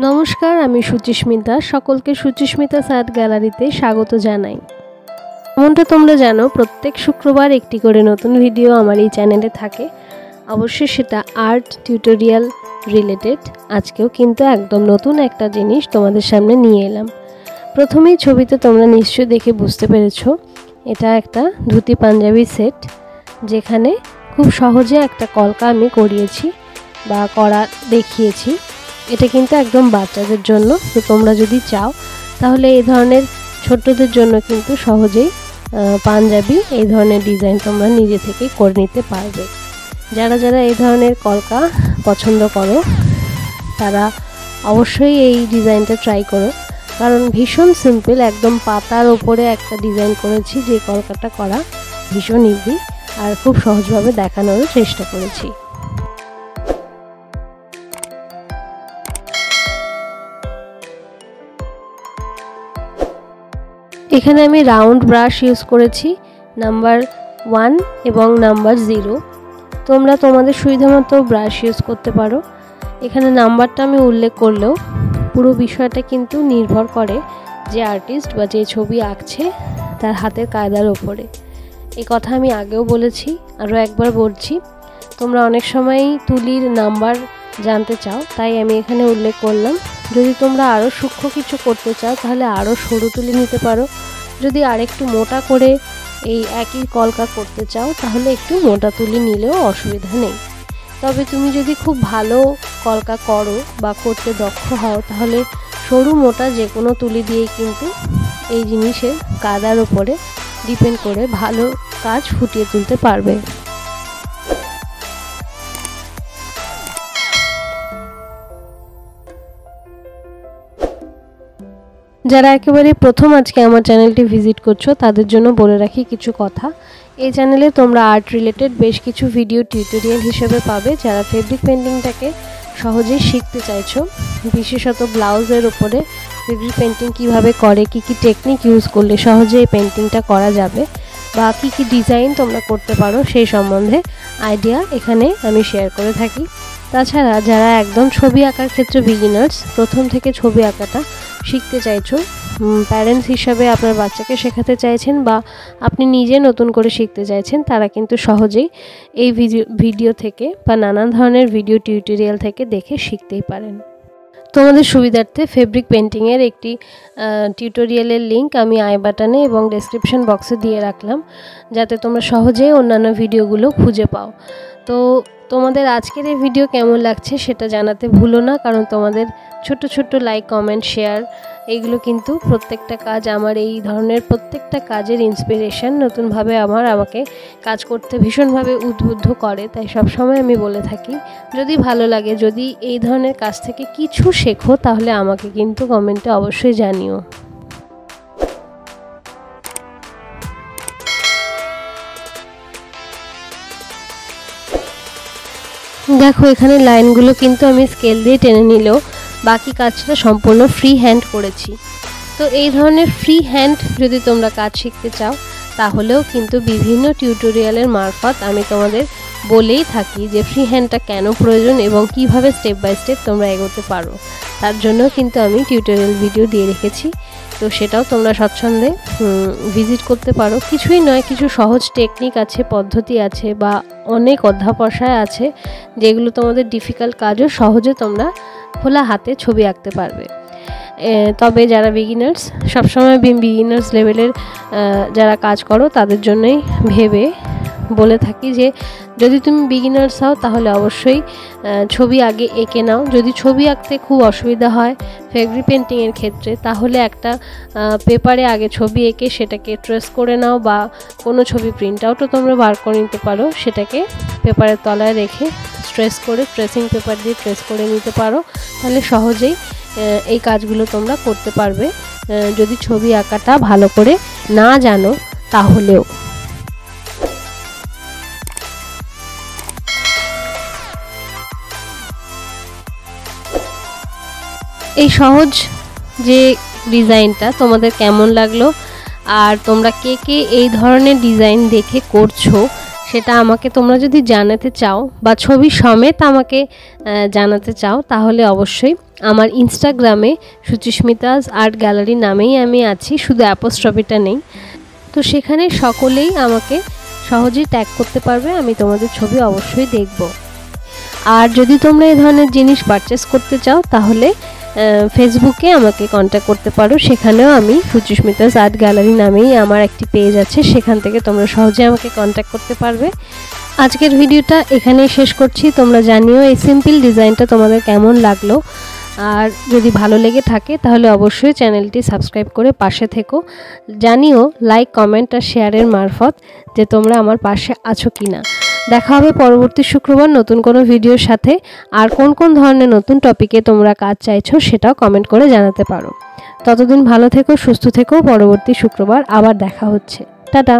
নমস্কার, আমি সুচিস্মিতা। সকলকে সুচিস্মিতা আর্ট গ্যালারিতে স্বাগত জানাই। যেমনটা তোমরা জানো, প্রত্যেক শুক্রবার একটি করে নতুন ভিডিও আমার এই চ্যানেলে থাকে। অবশ্যই সেটা আর্ট টিউটোরিয়াল রিলেটেড। আজকেও কিন্তু একদম নতুন একটা জিনিস তোমাদের সামনে নিয়ে এলাম। প্রথমেই ছবিতে তোমরা নিশ্চয়ই দেখে বুঝতে পেরেছো, এটা একটা ধুতি পাঞ্জাবি সেট, যেখানে খুব সহজে একটা কলকা আমি করিয়েছি বা করা দেখিয়েছি। এটা কিন্তু একদম বাচ্চাদের জন্য। তো তোমরা যদি চাও তাহলে এই ধরনের ছোটদের জন্য কিন্তু সহজেই পাঞ্জাবি এই ধরনের ডিজাইন তোমরা নিজে থেকেই করে নিতে পারবে। যারা যারা এই ধরনের কলকা পছন্দ করো তারা অবশ্যই এই ডিজাইনটা ট্রাই করো, কারণ ভীষণ সিম্পল, একদম পাতার ওপরে একটা ডিজাইন করেছি। যে কলকাটা করা ভীষণ ইজি আর খুব সহজভাবে দেখানোর চেষ্টা করেছি। এখানে আমি রাউন্ড ব্রাশ ইউজ করেছি, নাম্বার 1 এবং নাম্বার 0। তোমরা তোমাদের সুবিধা মতো ব্রাশ ইউজ করতে পারো। এখানে নাম্বারটা আমি উল্লেখ করলেও পুরো বিষয়টা কিন্তু নির্ভর করে যে আর্টিস্ট বা যে ছবি আঁকছে তার হাতের কায়দার ওপরে। এই কথা আমি আগেও বলেছি, আরও একবার বলছি। তোমরা অনেক সময়ই তুলির নাম্বার জানতে চাও, তাই আমি এখানে উল্লেখ করলাম। যদি তোমরা আরও সূক্ষ্ম কিছু করতে চাও তাহলে আরও সরু তুলি নিতে পারো। যদি আরেকটু মোটা করে এই একই কলকা করতে চাও তাহলে একটু মোটা তুলি নিলেও অসুবিধা নেই। তবে তুমি যদি খুব ভালো কলকা করো বা করতে দক্ষ হও তাহলে সরু মোটা যে কোনো তুলি দিয়েই কিন্তু এই জিনিসের কাদার ওপরে ডিপেন্ড করে ভালো কাজ ফুটিয়ে তুলতে পারবে। যারা একেবারে প্রথম আজকে আমার চ্যানেলটি ভিজিট করছো তাদের জন্য বলে রাখি কিছু কথা। এই চ্যানেলে তোমরা আর্ট রিলেটেড বেশ কিছু ভিডিও টিউটোরিয়াল হিসেবে পাবে। যারা ফেব্রিক পেন্টিংটাকে সহজেই শিখতে চাইছো, বিশেষত ব্লাউজের উপরে ফেব্রিক পেন্টিং কিভাবে করে, কি কি টেকনিক ইউজ করলে সহজে এই পেন্টিংটা করা যাবে বা কি কি ডিজাইন তোমরা করতে পারো, সেই সম্বন্ধে আইডিয়া এখানে আমি শেয়ার করে থাকি। তাছাড়া যারা একদম ছবি আঁকার ক্ষেত্রে বিগিনার্স, প্রথম থেকে ছবি আঁকাটা শিখতে চাইছো, প্যারেন্টস হিসাবে আপনার বাচ্চাকে শেখাতে চাইছেন বা আপনি নিজে নতুন করে শিখতে চাইছেন, তারা কিন্তু সহজেই এই ভিডিও থেকে বা নানান ধরনের ভিডিও টিউটোরিয়াল থেকে দেখে শিখতেই পারেন। তোমাদের সুবিধার্থে ফেব্রিক পেন্টিংয়ের একটি টিউটোরিয়ালের লিঙ্ক আমি আই বাটনে এবং ডেসক্রিপশন বক্সে দিয়ে রাখলাম, যাতে তোমরা সহজেই অন্যান্য ভিডিওগুলো খুঁজে পাও। তো তোমাদের আজকের এই ভিডিও কেমন লাগছে সেটা জানাতে ভুলো না, কারণ তোমাদের ছোট ছোট লাইক, কমেন্ট, শেয়ার এইগুলো কিন্তু প্রত্যেকটা কাজ, আমার এই ধরনের প্রত্যেকটা কাজের ইন্সপিরেশন, নতুনভাবে আমাকে কাজ করতে ভীষণভাবে উদ্বুদ্ধ করে। তাই সবসময় আমি বলে থাকি, যদি ভালো লাগে, যদি এই ধরনের কাজ থেকে কিছু শেখো তাহলে আমাকে কিন্তু কমেন্টে অবশ্যই জানিও। দেখো, এখানে লাইনগুলো কিন্তু আমি স্কেল দিয়ে টেনে নিলেও বাকি কাজটা সম্পূর্ণ ফ্রি হ্যান্ড করেছি। তো এই ধরনের ফ্রি হ্যান্ড যদি তোমরা কাজ শিখতে চাও তাহলেও কিন্তু বিভিন্ন টিউটোরিয়ালের মারফত আমি তোমাদের বলেই থাকি যে ফ্রি হ্যান্ডটা কেন প্রয়োজন এবং কিভাবে স্টেপ বাই স্টেপ তোমরা এগোতে পারো। তার জন্য কিন্তু আমি টিউটোরিয়াল ভিডিও দিয়ে রেখেছি। তো সেটাও তোমরা স্বচ্ছন্দে ভিজিট করতে পারো। কিছুই নয়, কিছু সহজ টেকনিক আছে, পদ্ধতি আছে বা অনেক অধ্যাপসায় আছে, যেগুলো তোমাদের ডিফিকাল্ট কাজও সহজে তোমরা খোলা হাতে ছবি আঁকতে পারবে। তবে যারা বিগিনার্স, সবসময় বিগিনার্স লেভেলের যারা কাজ করো তাদের জন্যই ভেবে বলে থাকি যে যদি তুমি বিগিনার্স হও তাহলে অবশ্যই ছবি আগে এঁকে নাও। যদি ছবি আঁকতে খুব অসুবিধা হয় ফেব্রিক পেন্টিংয়ের ক্ষেত্রে, তাহলে একটা পেপারে আগে ছবি এঁকে সেটাকে ট্রেস করে নাও, বা কোনো ছবি প্রিন্ট আউটও তোমরা বার করে নিতে পারো। সেটাকে পেপারের তলায় রেখে ট্রেস করে, ট্রেসিং পেপার দিয়ে ট্রেস করে নিতে পারো। তাহলে সহজেই এই কাজগুলো তোমরা করতে পারবে, যদি ছবি আঁকাটা ভালো করে না জানো তাহলেও। এই সহজ যে ডিজাইনটা তোমাদের কেমন লাগলো আর তোমরা কে কে এই ধরনের ডিজাইন দেখে করছো সেটা আমাকে তোমরা যদি জানাতে চাও বা ছবি সমেত আমাকে জানাতে চাও তাহলে অবশ্যই আমার ইনস্টাগ্রামে সুচিস্মিতাস আর্ট গ্যালারি নামেই আমি আছি, শুধু অ্যাপোস্ট্রফিটা নেই। তো সেখানে সকলেই আমাকে সহজেই ট্যাগ করতে পারবে, আমি তোমাদের ছবি অবশ্যই দেখব। আর যদি তোমরা এই ধরনের জিনিস পারচেস করতে চাও তাহলে ফেসবুকে আমাকে কন্ট্যাক্ট করতে পারো, সেখানেও আমি সুচিস্মিতাস আর্ট গ্যালারি নামেই আমার একটি পেজ আছে, সেখান থেকে তোমরা সহজে আমাকে কন্ট্যাক্ট করতে পারবে। আজকের ভিডিওটা এখানেই শেষ করছি। তোমরা জানিও এই সিম্পল ডিজাইনটা তোমাদের কেমন লাগলো, আর যদি ভালো লেগে থাকে তাহলে অবশ্যই চ্যানেলটি সাবস্ক্রাইব করে পাশে থেকো। জানিও লাইক, কমেন্ট আর শেয়ারের মারফত যে তোমরা আমার পাশে আছো কিনা। দেখা হবে পরবর্তী শুক্রবার নতুন কোনো ভিডিওর সাথে। আর কোন কোন ধরনের নতুন টপিকে তোমরা কাজ চাইছো সেটাও কমেন্ট করে জানাতে পারো। ততদিন ভালো থেকো, সুস্থ থেকো। পরবর্তী শুক্রবার আবার দেখা হচ্ছে। টাটা।